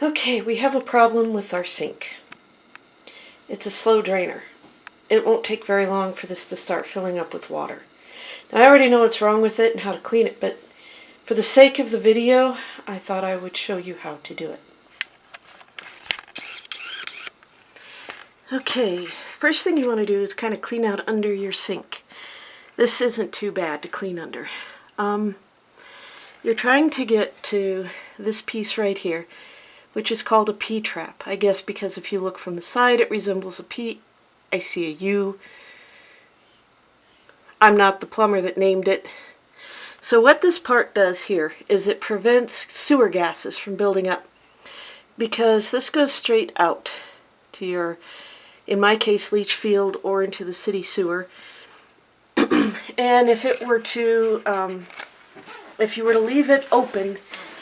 Okay, we have a problem with our sink. It's a slow drainer. It won't take very long for this to start filling up with water. Now, I already know what's wrong with it and how to clean it, but for the sake of the video, I thought I would show you how to do it. Okay, first thing you want to do is kind of clean out under your sink. This isn't too bad to clean under. You're trying to get to this piece right here, which is called a P-trap. I guess because if you look from the side it resembles a P. I see a U. I'm not the plumber that named it. So what this part does here is it prevents sewer gases from building up, because this goes straight out to your, in my case, leach field or into the city sewer. And if it were to, if you were to leave it open,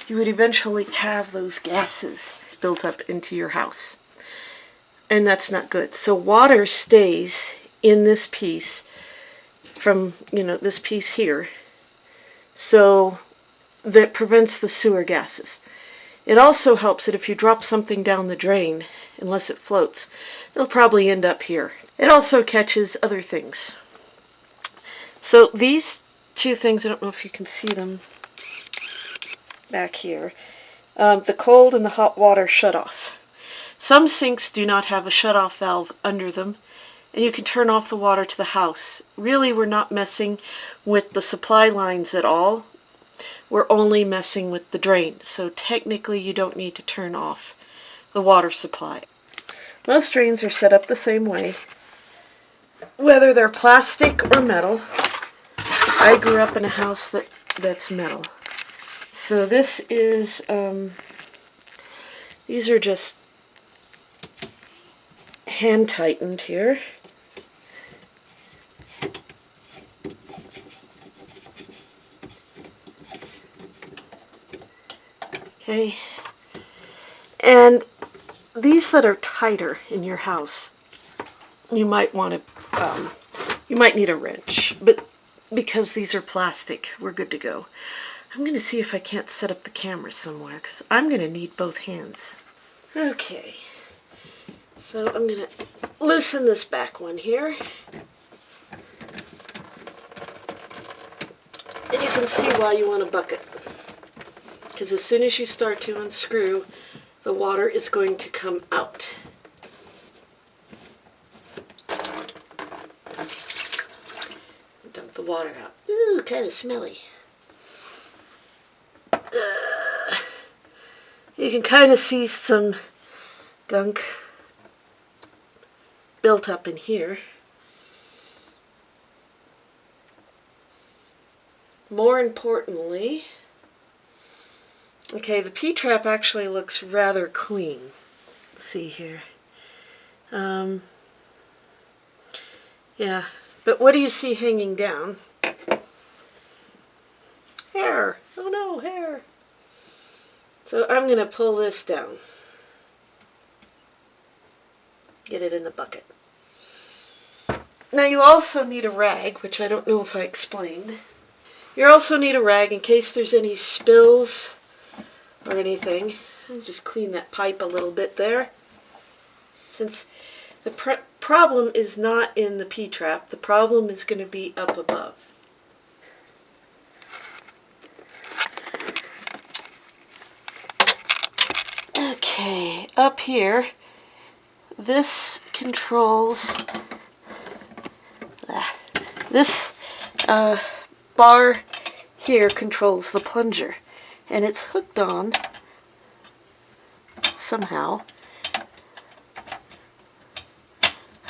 you would eventually have those gases built up into your house. And that's not good. So water stays in this piece from, this piece here. So that prevents the sewer gases. It also helps that if you drop something down the drain, unless it floats, it'll probably end up here. It also catches other things. So these two things, I don't know if you can see them back here, the cold and the hot water shutoff. Some sinks do not have a shutoff valve under them, and you can turn off the water to the house. Really, we're not messing with the supply lines at all. We're only messing with the drain, so technically you don't need to turn off the water supply. Most drains are set up the same way, whether they're plastic or metal. I grew up in a house that's metal. So this is, these are just hand tightened here. Okay, and these that are tighter in your house, you might want to, you might need a wrench, but because these are plastic, we're good to go. I'm going to see if I can't set up the camera somewhere, because I'm going to need both hands. Okay, so I'm going to loosen this back one here. And you can see why you want a bucket. Because as soon as you start to unscrew, the water is going to come out. Dump the water out. Ooh, kind of smelly. You can kind of see some gunk built up in here. More importantly, okay, the P-trap actually looks rather clean. Let's see here. Yeah, but what do you see hanging down? Hair. Oh no, hair. So I'm going to pull this down. Get it in the bucket. Now you also need a rag, which I don't know if I explained. You also need a rag in case there's any spills or anything. I'll just clean that pipe a little bit there. Since the problem is not in the P-trap, the problem is going to be up above. Okay, up here, this controls, this bar here controls the plunger, and it's hooked on somehow.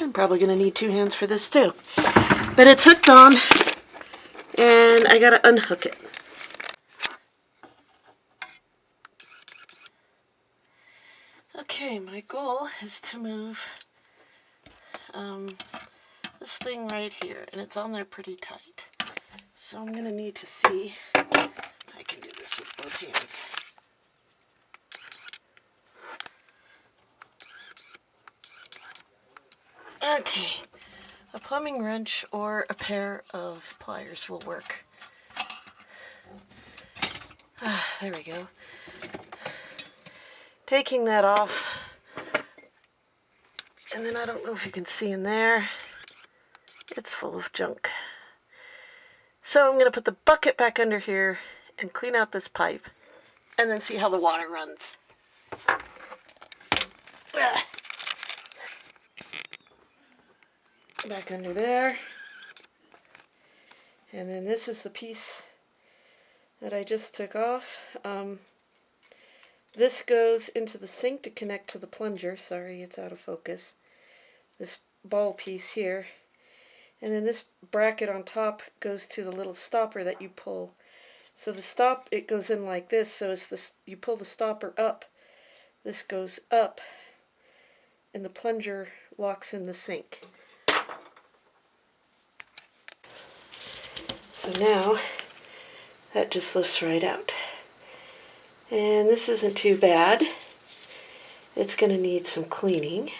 I'm probably going to need two hands for this too. But it's hooked on, and I got to unhook it. Okay, my goal is to move this thing right here, and it's on there pretty tight. So I'm going to need to see if I can do this with both hands. Okay, a plumbing wrench or a pair of pliers will work. There we go. taking that off. And then I don't know if you can see in there, it's full of junk. So I'm going to put the bucket back under here and clean out this pipe and then see how the water runs. Back under there. And then this is the piece that I just took off. This goes into the sink to connect to the plunger. Sorry, it's out of focus. This ball piece here. And then this bracket on top goes to the little stopper that you pull. So the stop, it goes in like this, so as this, you pull the stopper up, this goes up, and the plunger locks in the sink. So now, that just lifts right out. And this isn't too bad. It's going to need some cleaning.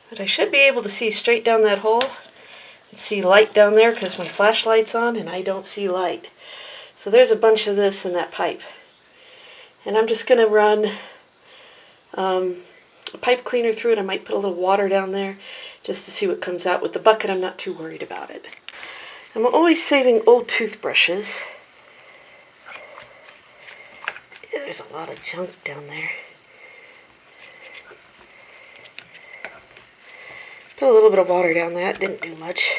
But I should be able to see straight down that hole and see light down there because my flashlight's on and I don't see light. So there's a bunch of this in that pipe. And I'm just going to run a pipe cleaner through it. I might put a little water down there just to see what comes out. With the bucket, I'm not too worried about it. I'm always saving old toothbrushes. Yeah, there's a lot of junk down there. Put a little bit of water down there. That didn't do much.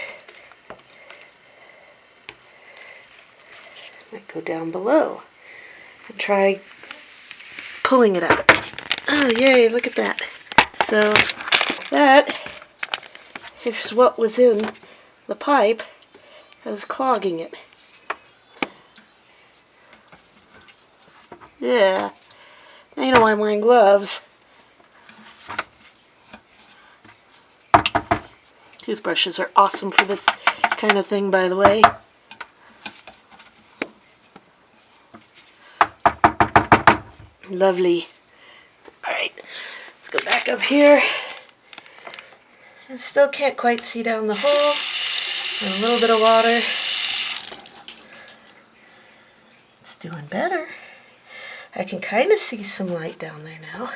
Might go down below and try pulling it out. Oh, yay, look at that. So that is what was in the pipe that was clogging it. Yeah. Now you know why I'm wearing gloves. Toothbrushes are awesome for this kind of thing, by the way. Lovely. Alright, let's go back up here. I still can't quite see down the hole. And a little bit of water. It's doing better. I can kind of see some light down there now.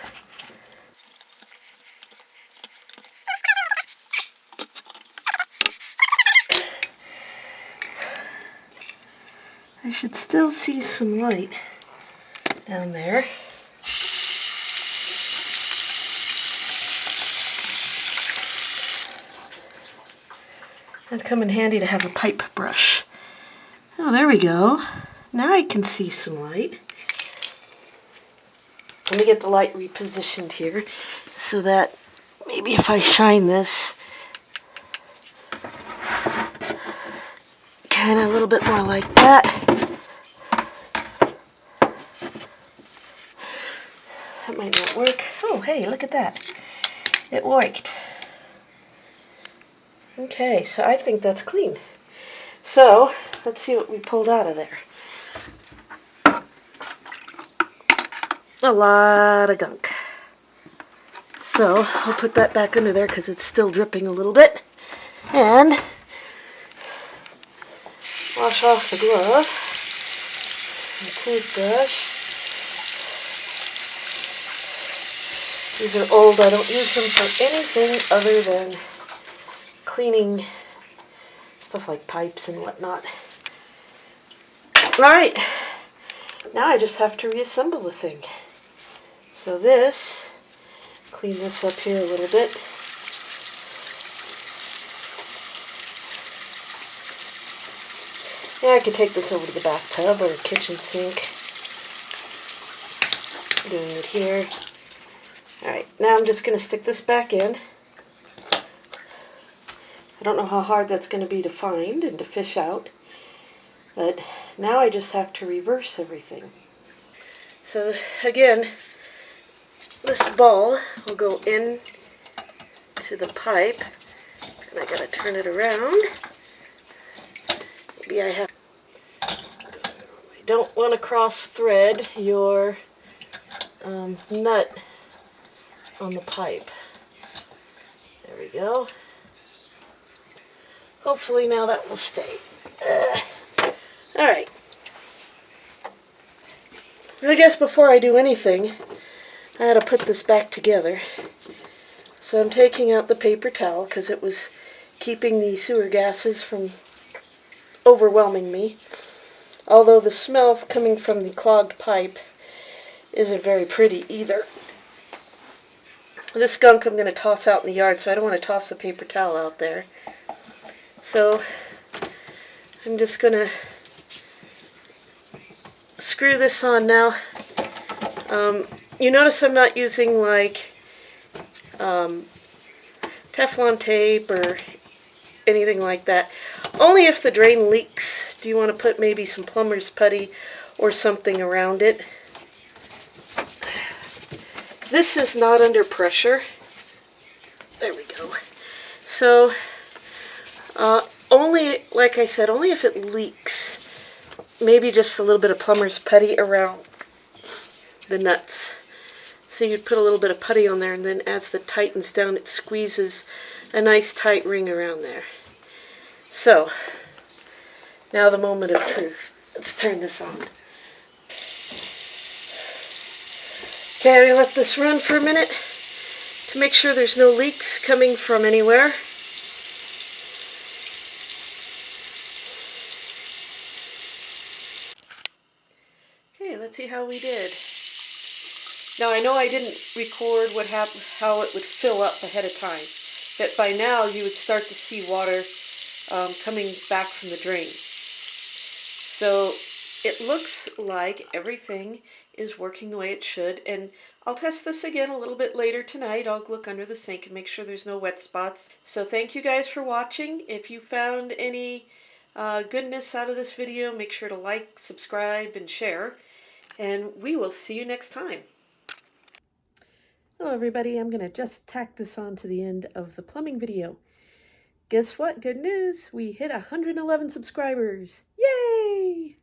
I should still see some light down there. It'd come in handy to have a pipe brush. Oh, there we go. Now I can see some light. Let me get the light repositioned here so that maybe if I shine this kind of a little bit more like that. That might not work. Oh, hey, look at that. It worked. Okay, so I think that's clean. So, let's see what we pulled out of there. A lot of gunk. So, I'll put that back under there because it's still dripping a little bit. And wash off the glove and toothbrush. These are old. I don't use them for anything other than cleaning stuff like pipes and whatnot. Alright, now I just have to reassemble the thing. So this, clean this up here a little bit. Yeah, I could take this over to the bathtub or the kitchen sink. Doing it here. Alright, now I'm just going to stick this back in. I don't know how hard that's going to be to find and to fish out. But now I just have to reverse everything. So again, this ball will go in to the pipe. And I got to turn it around. Maybe I have... I don't want to cross thread your nut on the pipe. There we go. Hopefully now that will stay. Alright. I guess before I do anything, I had to put this back together. So I'm taking out the paper towel because it was keeping the sewer gases from overwhelming me. Although the smell coming from the clogged pipe isn't very pretty either. This skunk I'm going to toss out in the yard, so I don't want to toss the paper towel out there. So I'm just going to screw this on now. You notice I'm not using like Teflon tape or anything like that. Only if the drain leaks do you want to put maybe some plumber's putty or something around it. This is not under pressure. There we go. So, only, like I said, only if it leaks. Maybe just a little bit of plumber's putty around the nuts. So you'd put a little bit of putty on there, and then as it tightens down, it squeezes a nice tight ring around there. So, now the moment of truth. Let's turn this on. Okay, I'm going to let this run for a minute to make sure there's no leaks coming from anywhere. Okay, let's see how we did. Now I know I didn't record how it would fill up ahead of time, but by now you would start to see water coming back from the drain. So it looks like everything is working the way it should, and I'll test this again a little bit later tonight. I'll look under the sink and make sure there's no wet spots. So thank you guys for watching. If you found any goodness out of this video, make sure to like, subscribe, and share, and we will see you next time. Hello everybody, I'm going to just tack this on to the end of the plumbing video. Guess what? Good news! We hit 111 subscribers! Yay!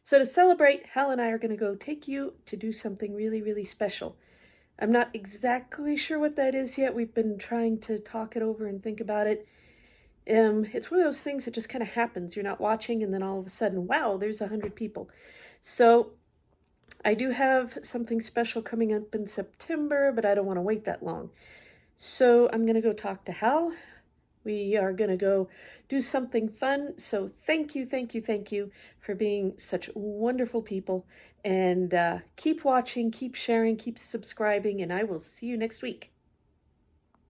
So to celebrate, Hal and I are going to go take you to do something really, really special. I'm not exactly sure what that is yet. We've been trying to talk it over and think about it. It's one of those things that just kind of happens. You're not watching and then all of a sudden, wow, there's 100 people. So I do have something special coming up in September, but I don't want to wait that long. So I'm going to go talk to Hal. We are going to go do something fun. So thank you for being such wonderful people. And keep watching, keep sharing, keep subscribing, and I will see you next week.